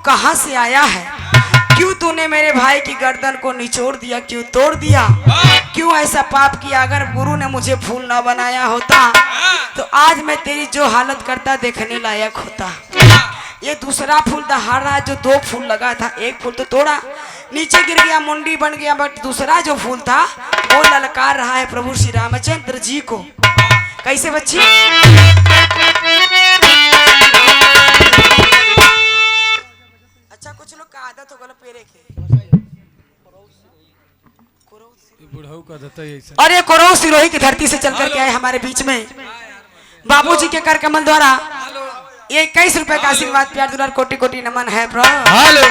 कहाँ से आया है? क्यों तूने मेरे भाई की गर्दन को निचोड़ दिया, क्यों तोड़ दिया, क्यों ऐसा पाप किया? अगर गुरु ने मुझे फूल न बनाया होता तो आज मैं तेरी जो हालत करता देखने लायक होता। ये दूसरा फूल दहाड़ रहा, जो दो फूल लगा था, एक फूल तो तोड़ा, नीचे गिर गया, मुंडी बन गया, बट दूसरा जो फूल था वो ललकार रहा है प्रभु श्री रामचंद्र जी को। कैसे बच्ची? अच्छा, कुछ लोग का आदत हो गल पेरे के, बुढ़ऊ का देता है ऐसा। और ये कोरौ सिरोही की धरती से चल करके आए हमारे बीच में बाबूजी के कर कमल द्वारा। ये 21 रुपए का आशीर्वाद, प्यार दुलार, कोटि कोटि नमन है ब्रो। हेलो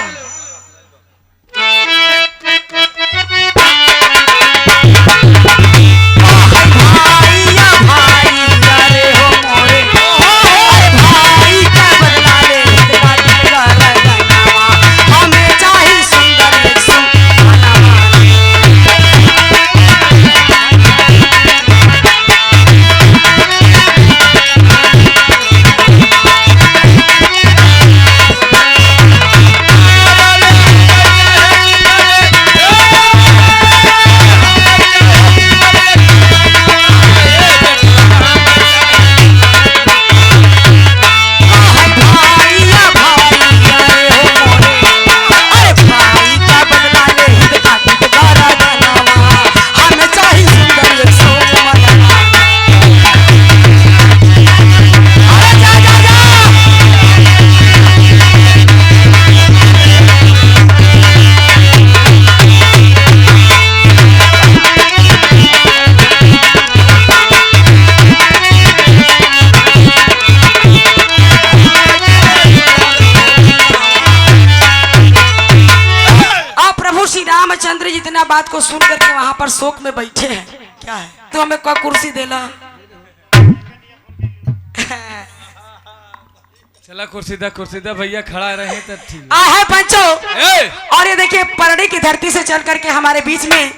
रामचंद्र जितना बात को सुन करके वहां पर शोक में बैठे हैं। क्या है? तो हमें कोई कुर्सी देला। चला कुर्सी दा भैया, खड़ा रहे तो ठीक है पंचो। और ये देखिए परड़ी की धरती से चल करके हमारे बीच में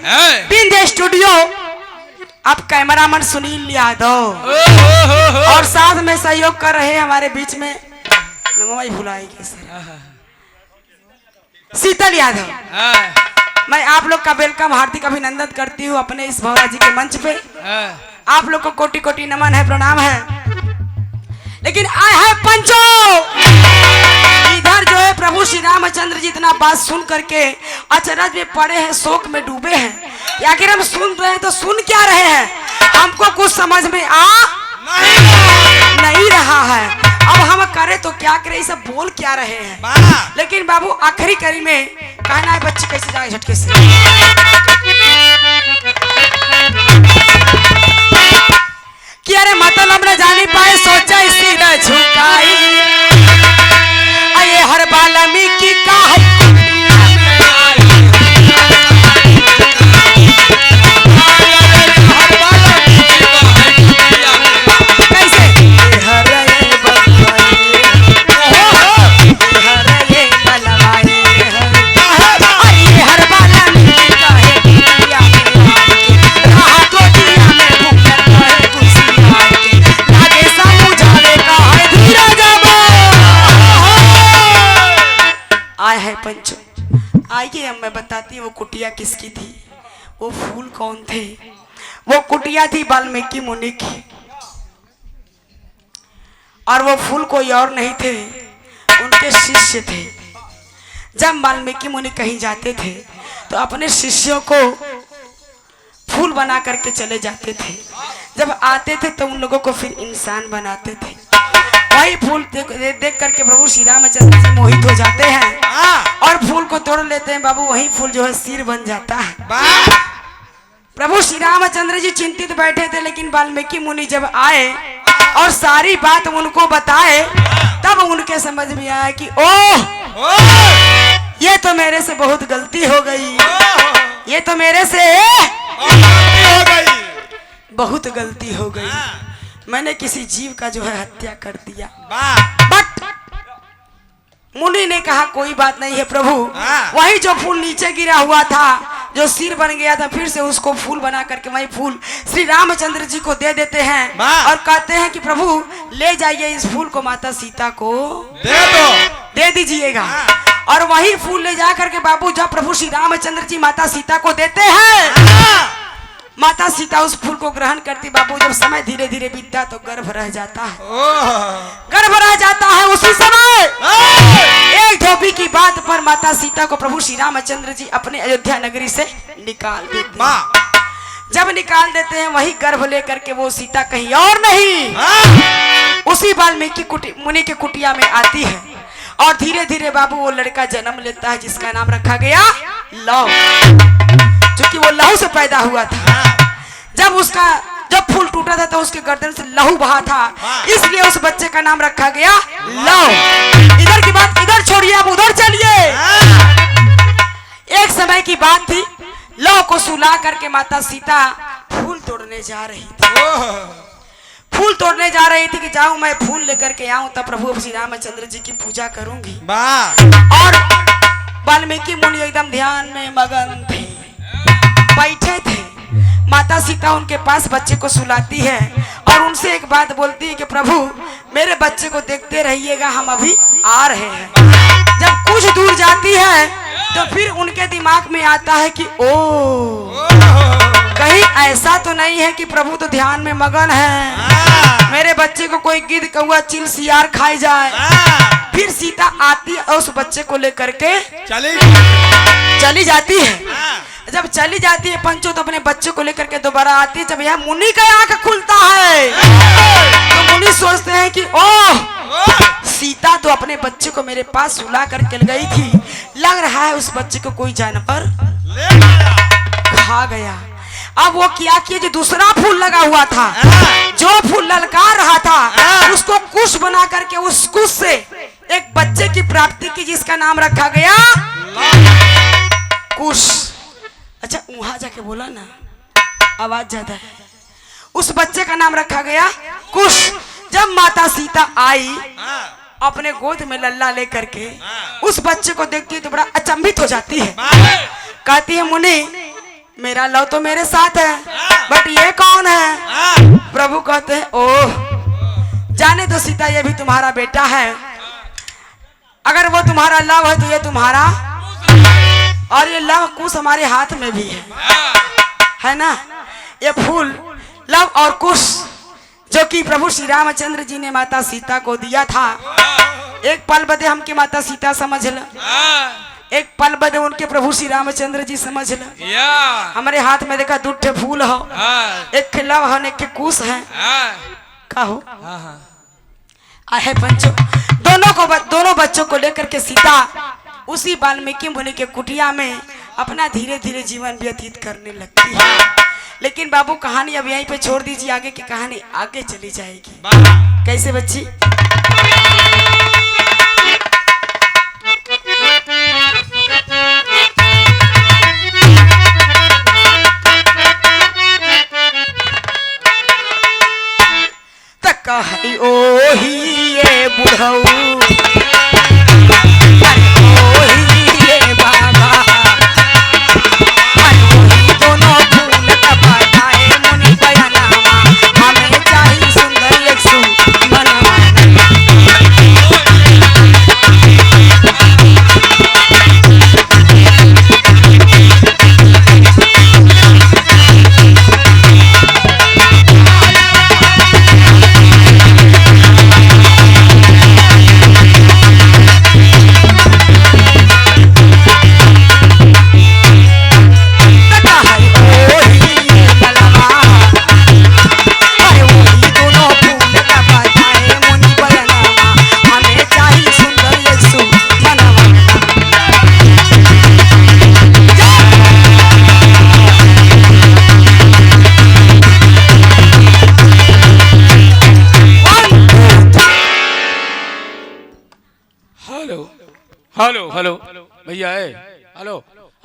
बिंद स्टूडियो, अब कैमरामैन सुनील यादव और साथ में सहयोग कर रहे हमारे बीच में नमोई भुलाई के शीतल यादव। मैं आप लोग का वेलकम, हार्दिक अभिनंदन करती हूँ अपने इस भौरा जी के मंच पे। आप लोग को कोटि कोटि नमन है, प्रणाम है। लेकिन आए है पंचो, इधर जो है प्रभु श्री रामचंद्र जी इतना बात सुन करके अचरज में पड़े हैं, शोक में डूबे हैं। या आखिर हम सुन रहे हैं तो सुन क्या रहे हैं, हमको कुछ समझ में आ नहीं रहा है। अब हम करे तो क्या करे, सब बोल क्या रहे हैं। लेकिन बाबू आखिरी कड़ी में कहना है बच्ची कैसे जाए झटके से। कि अरे मतलब न जानी पाए, सोचा इसी न झुकाई, अये हर वाल्मीकि का पंचो। आइए अब मैं बताती हूँ वो कुटिया किसकी थी, वो फूल कौन थे। वो कुटिया थी वाल्मीकि मुनि की, और वो फूल कोई और नहीं थे, उनके शिष्य थे। जब वाल्मीकि मुनि कहीं जाते थे तो अपने शिष्यों को फूल बना करके चले जाते थे। जब आते थे तो उन लोगों को फिर इंसान बनाते थे। वही फूल देख करके प्रभु श्री रामचंद्र जी मोहित हो जाते हैं और फूल को तोड़ लेते हैं बाबू। वही फूल जो है सिर बन जाता है। प्रभु श्री रामचंद्र जी चिंतित बैठे थे, लेकिन वाल्मीकि मुनि जब आए और सारी बात उनको बताए, तब उनके समझ में आया कि ओह, ये तो मेरे से बहुत गलती हो गई, ये तो मेरे से बहुत गलती हो गई। मैंने किसी जीव का जो है हत्या कर दिया। बट मुनि ने कहा कोई बात नहीं है प्रभु, वही जो फूल नीचे गिरा हुआ था, जो सिर बन गया था, फिर से उसको फूल बना करके वही फूल श्री रामचंद्र जी को दे देते हैं और कहते हैं कि प्रभु ले जाइए इस फूल को, माता सीता को दे दो। दे दीजिएगा। और वही फूल ले जा करके बाबू जब प्रभु श्री रामचंद्र जी माता सीता को देते हैं, माता सीता उस फूल को ग्रहण करती। बाबू जब समय धीरे धीरे बीतता तो गर्भ रह जाता है, गर्भ रह जाता है। उसी समय एक धोबी की बात पर माता सीता को प्रभु श्री रामचंद्र जी अपने अयोध्या नगरी से निकाल देते हैं। जब निकाल देते हैं वही गर्भ लेकर के वो सीता कहीं और नहीं उसी वाल्मीकि मुनि के कुटिया में आती है। और धीरे धीरे बाबू वो लड़का जन्म लेता है जिसका नाम रखा गया लव, क्योंकि वो लहू से पैदा हुआ था। जब फूल टूटा था तो उसके गर्दन से लहू बहा था, इसलिए उस बच्चे का नाम रखा गया लव। इधर की बात इधर छोड़िए, अब उधर चलिए। एक समय की बात थी, लव को सुला करके माता सीता फूल तोड़ने जा रही थी। फूल तोड़ने जा रही थी कि जाऊं मैं फूल लेकर के आऊं तब प्रभु श्री रामचंद्र जी की पूजा करूंगी। और वाल्मीकि मुनि एकदम ध्यान में मगन थे, बैठे थे। माता सीता उनके पास बच्चे को सुलाती है और उनसे एक बात बोलती है कि प्रभु मेरे बच्चे को देखते रहिएगा, हम अभी आ रहे हैं। जब कुछ दूर जाती है तो फिर उनके दिमाग में आता है कि ओ कहीं ऐसा तो नहीं है कि प्रभु तो ध्यान में मगन है, मेरे बच्चे को कोई गिद्ध कौआ चिल सियार खाई जाए। फिर सीता आती है और उस बच्चे को लेकर के चली जाती है। जब चली जाती है पंचो तो अपने बच्चे को लेकर के दोबारा आती है। जब यह मुनि का आंख खुलता है तो मुनि सोचते हैं कि ओह सीता तो अपने बच्चे को मेरे पास सुला करके गई थी, लग रहा है उस बच्चे को कोई जानवर खा गया। अब वो क्या किया, जो दूसरा फूल लगा हुआ था, जो फूल ललकार रहा था, उसको कुश बना करके उस कुश से एक बच्चे की प्राप्ति की जिसका नाम रखा गया कुश। अच्छा वहां जाके बोला ना, आवाज ज्यादा है। उस बच्चे का नाम रखा गया कुश। जब माता सीता आई अपने गोद में लल्ला लेकर के उस बच्चे को देखती है तो बड़ा अचंभित हो जाती है। कहती है मुनि मेरा लव तो मेरे साथ है, बट ये कौन है? प्रभु कहते हैं ओह जाने दो सीता, ये भी तुम्हारा बेटा है। अगर वो तुम्हारा लव है तो ये तुम्हारा, और ये लव कुश हमारे हाथ में भी है ना। ये फूल लव और कुश जो कि प्रभु श्री रामचंद्र जी ने माता सीता को दिया था, एक पल बदे हमके माता सीता समझ ल, एक पल बदे उनके प्रभु श्री रामचंद्र जी समझ ल। हमारे हाथ में देखा दो ठे फूल हो, एक लव है एक कुश है। का हो आहे पंचो, दोनों बच्चों को लेकर के सीता उसी वाल्मीकि मुनि के कुटिया में अपना धीरे धीरे जीवन व्यतीत करने लगती है। लेकिन बाबू कहानी अब यहीं पे छोड़ दीजिए, आगे की कहानी आगे चली जाएगी। कैसे बच्ची? कही ओही ये बुढ़ऊ हेलो हेलो भैया है हेलो